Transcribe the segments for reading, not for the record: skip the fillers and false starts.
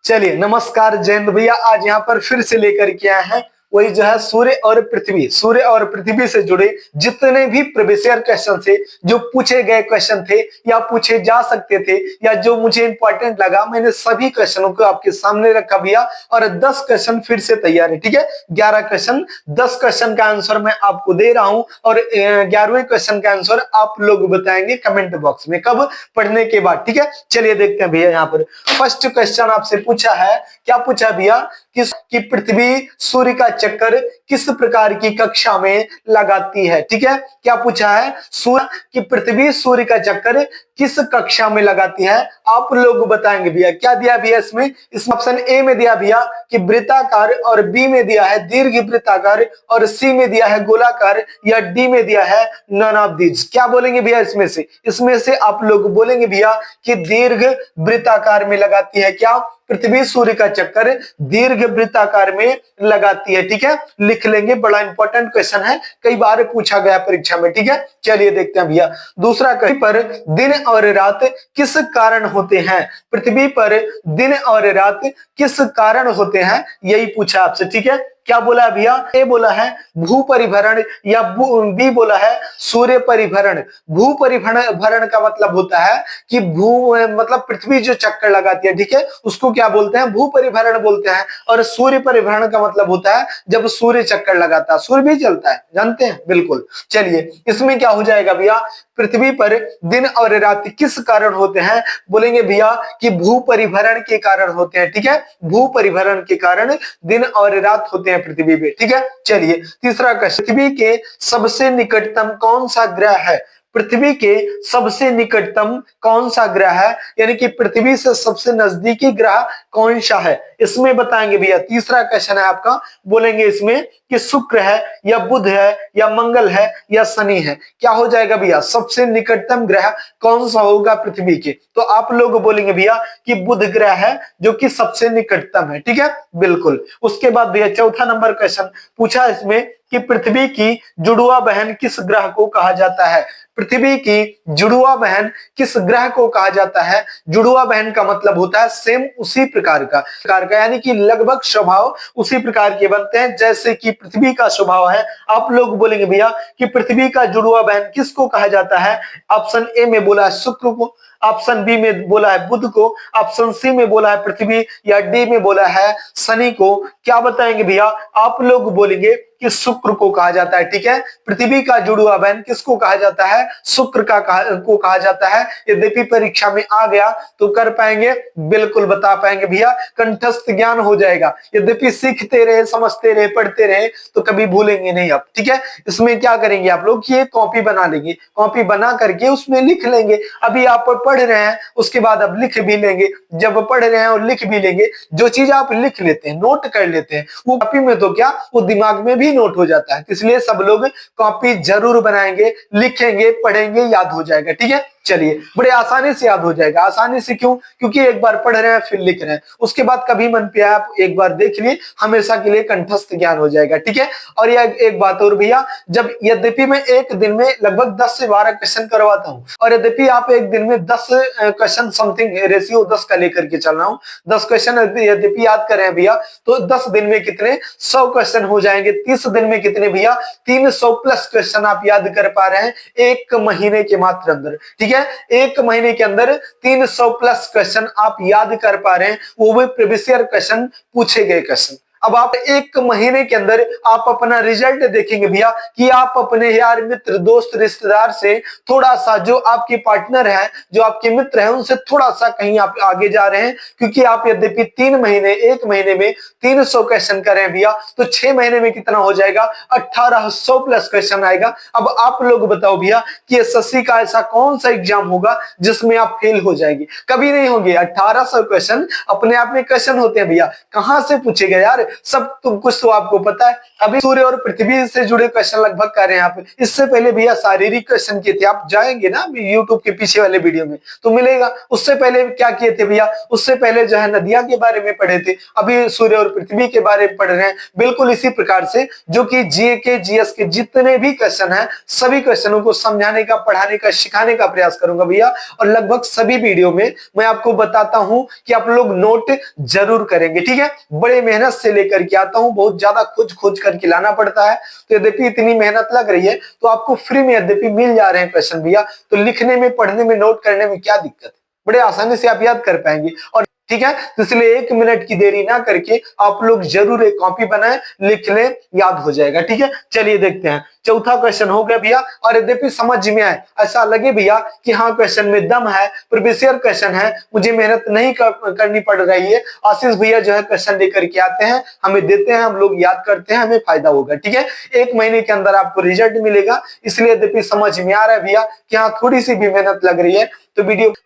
चलिए नमस्कार जयंत भैया, आज यहाँ पर फिर से लेकर के आए हैं वही जो है सूर्य और पृथ्वी से जुड़े जितने भी प्रीवियस ईयर क्वेश्चन थे, जो पूछे गए क्वेश्चन थे या पूछे जा सकते थे या जो मुझे इंपॉर्टेंट लगा, मैंने सभी क्वेश्चनों को आपके सामने रखा भैया। और 10 क्वेश्चन फिर से तैयार है, ठीक है। 11 क्वेश्चन, 10 क्वेश्चन का आंसर मैं आपको दे रहा हूं और 11वें क्वेश्चन का आंसर आप लोग बताएंगे कमेंट बॉक्स में, कब? पढ़ने के बाद, ठीक है। चलिए देखते हैं भैया, यहाँ पर फर्स्ट क्वेश्चन आपसे पूछा है, क्या पूछा भैया कि पृथ्वी सूर्य का चक्कर किस प्रकार की कक्षा में लगाती है, ठीक है। क्या पूछा है? कि पृथ्वी सूर्य का चक्कर किस कक्षा में लगाती है, आप लोग बताएंगे भैया। क्या दिया भैया इसमें ऑप्शन ए में दिया भैया कि वृत्ताकार, और बी में दिया है दीर्घ वृत्ताकार, और सी में दिया है गोलाकार, या डी में दिया है नन ऑफ दीज। क्या बोलेंगे भैया इसमें से आप लोग बोलेंगे भैया कि दीर्घ वृत्ताकार में लगाती है। क्या? पृथ्वी सूर्य का चक्कर दीर्घ वृत्ताकार में लगाती है, ठीक है। लिख लेंगे, बड़ा इंपॉर्टेंट क्वेश्चन है, कई बार पूछा गया परीक्षा में, ठीक है। चलिए देखते हैं भैया दूसरा क्वेश्चन, पर दिन और रात किस कारण होते हैं? पृथ्वी पर दिन और रात किस कारण होते हैं, यही पूछा आपसे, ठीक है। क्या बोला भैया? ए बोला है भू परिभरण, या बी बोला है सूर्य परिभरण। भू परिभरण का मतलब होता है कि भू मतलब पृथ्वी जो चक्कर लगाती है, ठीक है, उसको क्या बोलते हैं? भू परिभरण बोलते हैं। और सूर्य परिभरण का मतलब होता है जब सूर्य चक्कर लगाता है, सूर्य भी चलता है, जानते हैं, बिल्कुल। चलिए इसमें क्या हो जाएगा भैया, पृथ्वी पर दिन और रात किस कारण होते हैं? बोलेंगे भैया कि भू परिभरण के कारण होते हैं, ठीक है। भू परिभरण के कारण दिन और रात होते हैं पृथ्वी पे, ठीक है। चलिए तीसरा क्वेश्चन, पृथ्वी के सबसे निकटतम कौन सा ग्रह है? पृथ्वी के सबसे निकटतम कौन सा ग्रह है, यानी कि पृथ्वी से सबसे नजदीकी ग्रह कौन सा है, इसमें बताएंगे भैया। तीसरा क्वेश्चन है आपका, बोलेंगे इसमें कि शुक्र है, या बुध है, या मंगल है, या शनि है। क्या हो जाएगा भैया? सबसे निकटतम ग्रह कौन सा होगा पृथ्वी के? तो आप लोग बोलेंगे भैया कि बुध ग्रह है जो कि सबसे निकटतम है, ठीक है, बिल्कुल। उसके बाद भैया चौथा नंबर क्वेश्चन पूछा इसमें कि पृथ्वी की जुड़वा बहन किस ग्रह को कहा जाता है? पृथ्वी की जुड़वा बहन किस ग्रह को कहा जाता है? जुड़वा बहन का मतलब होता है सेम उसी प्रकार का, यानी कि लगभग स्वभाव उसी प्रकार के बनते हैं जैसे कि पृथ्वी का स्वभाव है। आप लोग बोलेंगे भैया कि पृथ्वी का जुड़वा बहन किसको कहा जाता है? ऑप्शन ए में बोला है शुक्र को, ऑप्शन बी में बोला है बुध को, ऑप्शन सी में बोला है पृथ्वी, या डी में बोला है शनि को। क्या बताएंगे भैया? आप लोग बोलेंगे कि शुक्र को कहा जाता है, ठीक है। पृथ्वी का जुड़वा बहन किसको कहा जाता है? शुक्र को कहा जाता है। यद्यपि परीक्षा में आ गया तो कर पाएंगे, बिल्कुल बता पाएंगे भैया, कंठस्थ ज्ञान हो जाएगा। यद्यपि सीखते रहे, समझते रहे, पढ़ते रहे तो कभी भूलेंगे नहीं आप, ठीक है। इसमें क्या करेंगे आप लोग, ये कॉपी बना लेंगे, कॉपी बना करके उसमें लिख लेंगे। अभी आप पढ़ रहे हैं, उसके बाद अब लिख भी लेंगे। जब पढ़ रहे हैं और लिख भी लेंगे, जो चीज आप लिख लेते हैं, नोट कर लेते हैं, वो कॉपी में तो क्या, वो दिमाग में भी नोट हो जाता है। इसलिए सब लोग कॉपी जरूर बनाएंगे, लिखेंगे, पढ़ेंगे, याद हो जाएगा, ठीक है। चलिए बड़े आसानी से याद हो जाएगा। आसानी से क्यों? क्योंकि एक बार पढ़ रहे हैं फिर लिख रहे हैं, उसके बाद कभी मन पे आया आप एक बार देख लिए, हमेशा के लिए कंठस्थ ज्ञान हो जाएगा, ठीक है। और यह एक बात और भैया, जब यद्यपि मैं एक दिन में लगभग 10 से 12 क्वेश्चन करवाता हूं, और यद्यपि आप एक दिन में 10 क्वेश्चन समथिंग रेशियो 10 का लेकर के चल रहा हूं, 10 क्वेश्चन यद्यपि याद कर रहे हैं भैया, तो 10 दिन में कितने 100 क्वेश्चन हो जाएंगे। 30 दिन में कितने भैया? 300 प्लस क्वेश्चन आप याद कर पा रहे हैं एक महीने के मात्र अंदर, ठीक है। एक महीने के अंदर 300 प्लस क्वेश्चन आप याद कर पा रहे हैं, वो भी प्रीवियस ईयर क्वेश्चन, पूछे गए क्वेश्चन। अब आप एक महीने के अंदर आप अपना रिजल्ट देखेंगे भैया कि आप अपने यार मित्र, दोस्त, रिश्तेदार से थोड़ा सा, जो आपके पार्टनर है, जो आपके मित्र हैं, उनसे थोड़ा सा कहीं आप आगे जा रहे हैं। क्योंकि आप यद्यपि 3 महीने, एक महीने में 300 क्वेश्चन कर रहे हैं भैया, तो 6 महीने में कितना हो जाएगा? 1800 प्लस क्वेश्चन आएगा। अब आप लोग बताओ भैया कि एसएससी का ऐसा कौन सा एग्जाम होगा जिसमें आप फेल हो जाएंगे? कभी नहीं होंगे। 1800 क्वेश्चन अपने आप में क्वेश्चन होते हैं भैया, कहां से पूछेगा यार? सब कुछ तो आपको पता है। अभी सूर्य और पृथ्वी से जुड़े क्वेश्चन लगभग कर रहे हैं आप। इससे पहले भैया शारीरिक क्वेश्चन किए थे, आप जाएंगे ना यूट्यूब के पीछे वाले वीडियो में तो मिलेगा। उससे पहले क्या किए थे भैया, उससे पहले जो है नदियां के बारे में पढ़े थे, अभी सूर्य और पृथ्वी के बारे में पढ़ रहे हैं। बिल्कुल इसी प्रकार से जो कि जीए के जीएस के जितने भी क्वेश्चन है सभी क्वेश्चनों को समझाने का, पढ़ाने का, सिखाने का प्रयास करूंगा भैया। और लगभग सभी वीडियो में मैं आपको बताता हूं कि आप लोग नोट जरूर करेंगे, ठीक है। बड़े मेहनत से लेकर के आता हूं, बहुत ज्यादा खोज करके लाना पड़ता है, तो यद्यपि इतनी मेहनत लग रही है तो आपको फ्री में यद्यपि मिल जा रहे हैं क्वेश्चन भैया, तो लिखने में, पढ़ने में, नोट करने में क्या दिक्कत है, बड़े आसानी से आप याद कर पाएंगे। और ठीक है, तो इसलिए 1 मिनट की देरी ना करके आप लोग जरूर एक कॉपी बनाएं, लिख लें, याद हो जाएगा, ठीक है। चलिए देखते हैं, चौथा क्वेश्चन हो गया भैया। और यद्यपि समझ में आए, ऐसा लगे भैया कि हाँ क्वेश्चन में दम है, प्रीवियस ईयर क्वेश्चन है, मुझे मेहनत नहीं करनी पड़ रही है, आशीष भैया जो है क्वेश्चन लेकर के आते हैं, हमें देते हैं, हम लोग याद करते हैं, हमें फायदा होगा, ठीक है। 1 महीने के अंदर आपको रिजल्ट मिलेगा। इसलिए यद्यपि समझ में आ रहा है भैया कि हाँ थोड़ी सी भी मेहनत लग रही है तो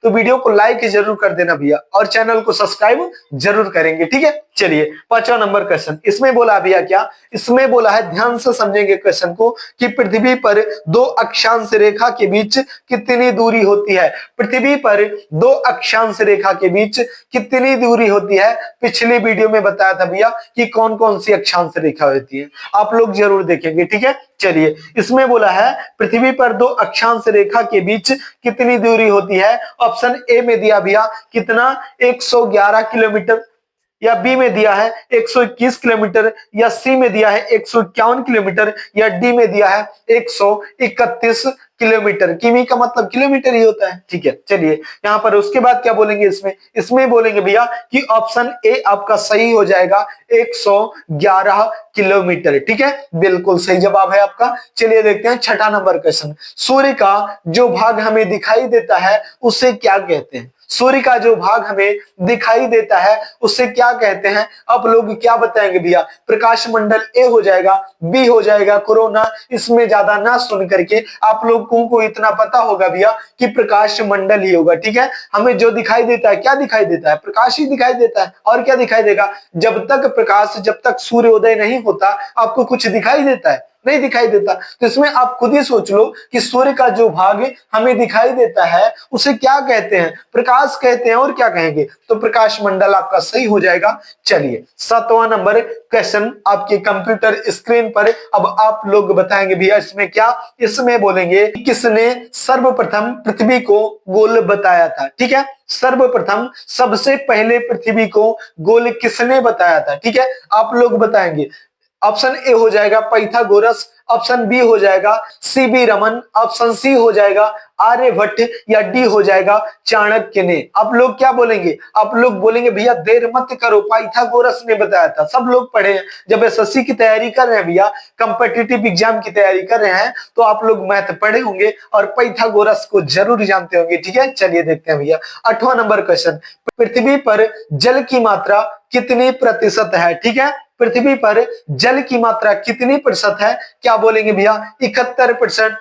वीडियो को लाइक जरूर कर देना भैया, और चैनल को सब्सक्राइब जरूर करेंगे, ठीक है। चलिए 5वां नंबर क्वेश्चन, इसमें बोला भैया क्या, इसमें बोला है, ध्यान से समझेंगे क्वेश्चन को, कि पृथ्वी पर 2 अक्षांश रेखा के बीच कितनी दूरी होती है। पृथ्वी पर 2 अक्षांश रेखा के बीच कितनी दूरी होती है। पिछली वीडियो में बताया था भैया कि कौन कौन सी अक्षांश रेखा होती है, आप लोग जरूर देखेंगे, ठीक है। चलिए इसमें बोला है पृथ्वी पर 2 अक्षांश रेखा के बीच कितनी दूरी होती है। ऑप्शन ए में दिया भैया कितना, 111 किलोमीटर, या बी में दिया है 121 किलोमीटर, या सी में दिया है 151 किलोमीटर, या डी में दिया है 131 किलोमीटर। किमी का मतलब किलोमीटर ही होता है, ठीक है। चलिए यहाँ पर उसके बाद क्या बोलेंगे, इसमें बोलेंगे भैया कि ऑप्शन ए आपका सही हो जाएगा, 111 किलोमीटर, ठीक है, बिल्कुल सही जवाब है आपका। चलिए देखते हैं 6वां नंबर क्वेश्चन, सूर्य का जो भाग हमें दिखाई देता है उसे क्या कहते हैं। सूर्य का जो भाग हमें दिखाई देता है उसे क्या कहते हैं। आप लोग क्या बताएंगे भैया, प्रकाश मंडल ए हो जाएगा, बी हो जाएगा कोरोना। इसमें ज्यादा ना सुन करके आप लोगों को इतना पता होगा भैया कि प्रकाश मंडल ही होगा, ठीक है। हमें जो दिखाई देता है, क्या दिखाई देता है, प्रकाश ही दिखाई देता है, और क्या दिखाई देगा। जब तक सूर्योदय नहीं होता आपको कुछ दिखाई देता है, नहीं दिखाई देता। तो इसमें आप खुद ही सोच लो कि सूर्य का जो भाग हमें दिखाई देता है उसे क्या कहते हैं, प्रकाश कहते हैं, और क्या कहेंगे, तो प्रकाश मंडल आपका सही हो जाएगा। चलिए 7वां नंबर क्वेश्चन आपके कंप्यूटर स्क्रीन पर, अब आप लोग बताएंगे भैया इसमें क्या, इसमें बोलेंगे किसने सर्वप्रथम पृथ्वी को गोल बताया था, ठीक है। सर्वप्रथम सबसे पहले पृथ्वी को गोल किसने बताया था, ठीक है, आप लोग बताएंगे। ऑप्शन ए हो जाएगा पाइथागोरस, ऑप्शन बी हो जाएगा सीबी रमन, ऑप्शन सी हो जाएगा आर्यभट्ट, या डी हो जाएगा चाणक्य ने। आप लोग क्या बोलेंगे, आप लोग बोलेंगे भैया देर मत करो, पाइथागोरस ने बताया था। सब लोग पढ़े हैं, जब एसएससी की तैयारी कर रहे हैं भैया, कंपिटिटिव एग्जाम की तैयारी कर रहे हैं, तो आप लोग मैथ पढ़े होंगे और पाइथागोरस को जरूर जानते होंगे, ठीक है। चलिए देखते हैं भैया 8वां नंबर क्वेश्चन, पृथ्वी पर जल की मात्रा कितनी प्रतिशत है, ठीक है। पृथ्वी पर जल की मात्रा कितनी प्रतिशत है, क्या बोलेंगे भैया, 71%,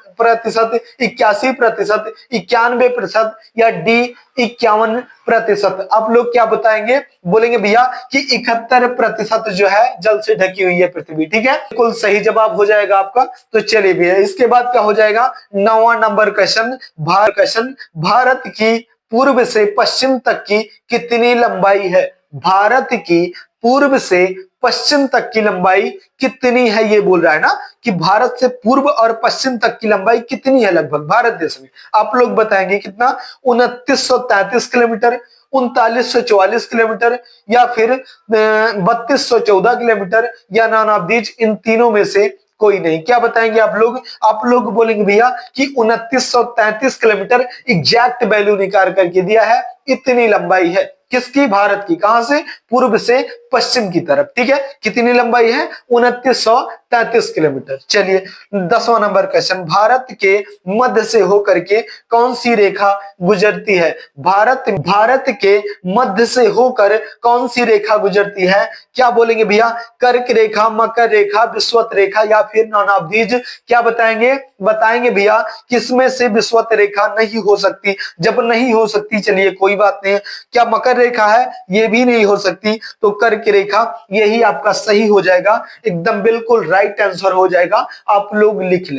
81%, 91%, या डी 51%। आप लोग क्या बताएंगे, बोलेंगे भैया कि 71% जो है जल से ढकी हुई है पृथ्वी, ठीक है, बिल्कुल सही जवाब हो जाएगा आपका। तो चलिए भैया इसके बाद क्या हो जाएगा, 9वां नंबर क्वेश्चन, भारत की पूर्व से पश्चिम तक की कितनी लंबाई है। भारत की पूर्व से पश्चिम तक की लंबाई कितनी है, ये बोल रहा है ना कि भारत से पूर्व और पश्चिम तक की लंबाई कितनी है लगभग भारत देश में। आप लोग बताएंगे कितना, 2933 किलोमीटर, 3944 किलोमीटर, या फिर 3214 किलोमीटर, या नॉन ऑफ दीज, इन तीनों में से कोई नहीं। क्या बताएंगे आप लोग बोलेंगे भैया कि 2933 किलोमीटर एग्जैक्ट वैल्यू निकाल करके दिया है, इतनी लंबाई है किसकी, भारत की, कहां से, पूर्व से पश्चिम की तरफ, ठीक है। कितनी लंबाई है, 2933 किलोमीटर। चलिए 10वां नंबर क्वेश्चन, भारत के मध्य से होकर के कौन सी रेखा गुजरती है। भारत के मध्य से होकर कौन सी रेखा गुजरती है। क्या बोलेंगे भैया, कर्क रेखा, मकर रेखा, विषुवत रेखा, या फिर नॉन ऑफ दीज। क्या बताएंगे भैया किसमें से विषुवत रेखा नहीं हो सकती। जब नहीं हो सकती चलिए कोई बात नहीं, क्या मकर रेखा है ये भी नहीं हो सकती, तो कर्क रेखा यही आपका सही हो जाएगा, एकदम बिल्कुल राइट आंसर हो जाएगा। आप लोग लिख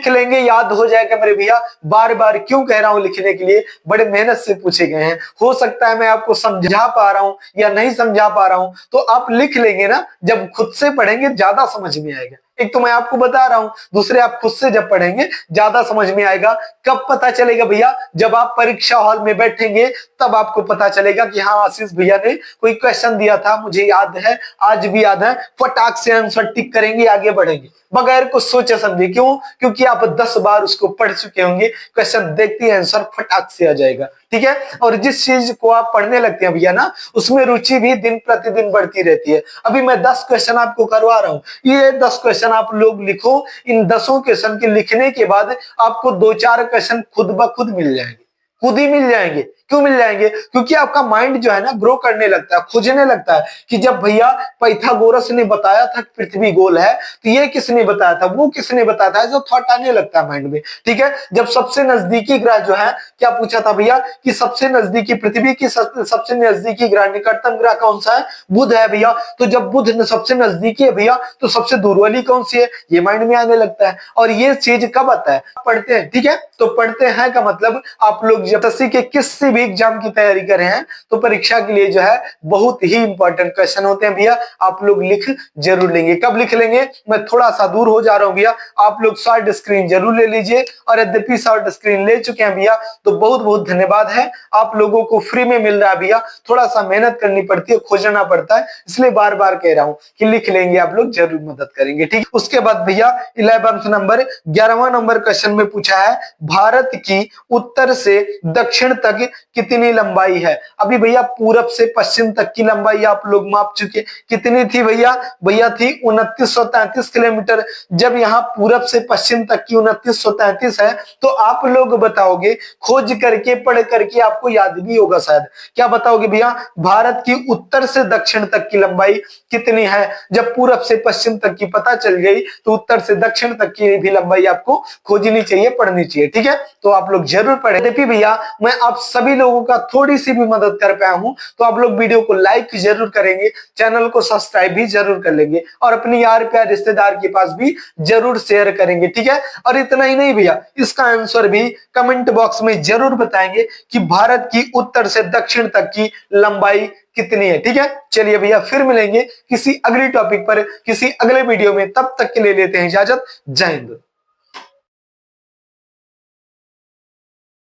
लेंगे, याद हो जाएगा मेरे भैया। बार बार क्यों कह रहा हूं लिखने के लिए, बड़े मेहनत से पूछे गए हैं। हो सकता है मैं आपको समझा पा रहा हूं या नहीं समझा पा रहा हूं, तो आप लिख लेंगे ना, जब खुद से पढ़ेंगे ज्यादा समझ में आएगा। एक तो मैं आपको बता रहा हूं, दूसरे आप खुद से जब पढ़ेंगे ज्यादा समझ में आएगा। कब पता चलेगा भैया, जब आप परीक्षा हॉल में बैठेंगे तब आपको पता चलेगा कि हाँ आशीष भैया ने कोई क्वेश्चन दिया था, मुझे याद है, आज भी याद है। फटाक से आंसर टिक करेंगे, आगे बढ़ेंगे बगैर कुछ सोचे समझे। क्यों? क्योंकि आप 10 बार उसको पढ़ चुके होंगे। क्वेश्चन देखते ही आंसर फटाक से आ जाएगा, ठीक है। और जिस चीज को आप पढ़ने लगते हैं भैया ना, उसमें रुचि भी दिन प्रतिदिन बढ़ती रहती है। अभी मैं 10 क्वेश्चन आपको करवा रहा हूं, ये 10 क्वेश्चन आप लोग लिखो। इन 10 क्वेश्चन के लिखने के बाद आपको 2-4 क्वेश्चन खुद ब खुद मिल जाएंगे, खुद ही मिल जाएंगे। क्यों मिल जाएंगे? क्योंकि आपका माइंड जो है ना ग्रो करने लगता है, खोजने लगता है कि जब भैया पाइथागोरस ने बताया था पृथ्वी गोल है, तो ये किसने बताया था, वो किसने बताया था, जो थॉट आने लगता है माइंड में, ठीक है। जब सबसे नजदीकी ग्रह जो है, क्या पूछा था भैया कि सबसे नजदीकी पृथ्वी की सबसे नजदीकी ग्रह, निकटतम ग्रह कौन सा है? बुध है भैया। तो जब बुध सबसे नजदीकी है भैया, तो सबसे दूर वाली कौन सी है? ये माइंड में आने लगता है। और ये चीज कब आता है? पढ़ते हैं, ठीक है। तो पढ़ते हैं का मतलब आप लोग जब एसएससी के किसी भी एग्जाम की तैयारी कर रहे हैं, तो परीक्षा के लिए जो है बहुत ही इंपॉर्टेंट क्वेश्चन होते हैं भैया। आप लोग लिख जरूर लेंगे। कब लिख लेंगे? मैं थोड़ा सा दूर हो जा रहा हूं भैया, आप लोग शॉर्ट स्क्रीन जरूर ले लीजिए। और यद्यपि शॉर्ट स्क्रीन ले चुके हैं भैया, तो बहुत बहुत धन्यवाद है, आप लोगों को फ्री में मिल रहा है भैया। थोड़ा सा मेहनत करनी पड़ती है, खोजना पड़ता है, इसलिए बार बार कह रहा हूं कि लिख लेंगे, आप लोग जरूर मदद करेंगे, ठीक। उसके बाद भैया 11वां नंबर, 11वां नंबर क्वेश्चन में पूछा है भारत की उत्तर से दक्षिण तक कितनी लंबाई है? अभी भैया पूरब से पश्चिम तक की लंबाई आप लोग माप चुके, कितनी थी भैया? भैया थी 2933 किलोमीटर। जब यहाँ पूरब से पश्चिम तक की 2933 है, तो आप लोग बताओगे, खोज करके पढ़ करके आपको याद भी होगा शायद, क्या बताओगे भैया? भारत की उत्तर से दक्षिण तक की लंबाई कितनी है? जब पूरब से पश्चिम तक की पता चल गई, तो उत्तर से दक्षिण तक की भी लंबाई आपको खोजनी चाहिए, पढ़नी चाहिए, ठीक है। तो आप लोग जरूर पढ़े। भैया मैं आप सभी लोगों का थोड़ी सी भी मदद कर पाया हूं, तो आप लोग वीडियो को लाइक जरूर करेंगे, चैनल को सब्सक्राइब भी जरूर कर लेंगे, और अपने यार प्यार रिश्तेदार के पास भी जरूर शेयर करेंगे, ठीक है। और इतना ही नहीं भैया, इसका आंसर भी कमेंट बॉक्स में जरूर बताएंगे कि भारत की उत्तर से दक्षिण तक की लंबाई कितनी है, ठीक है। चलिए भैया फिर मिलेंगे किसी अगले टॉपिक पर, किसी अगले वीडियो में, तब तक के लिए लेते हैं इजाजत। जय हिंद।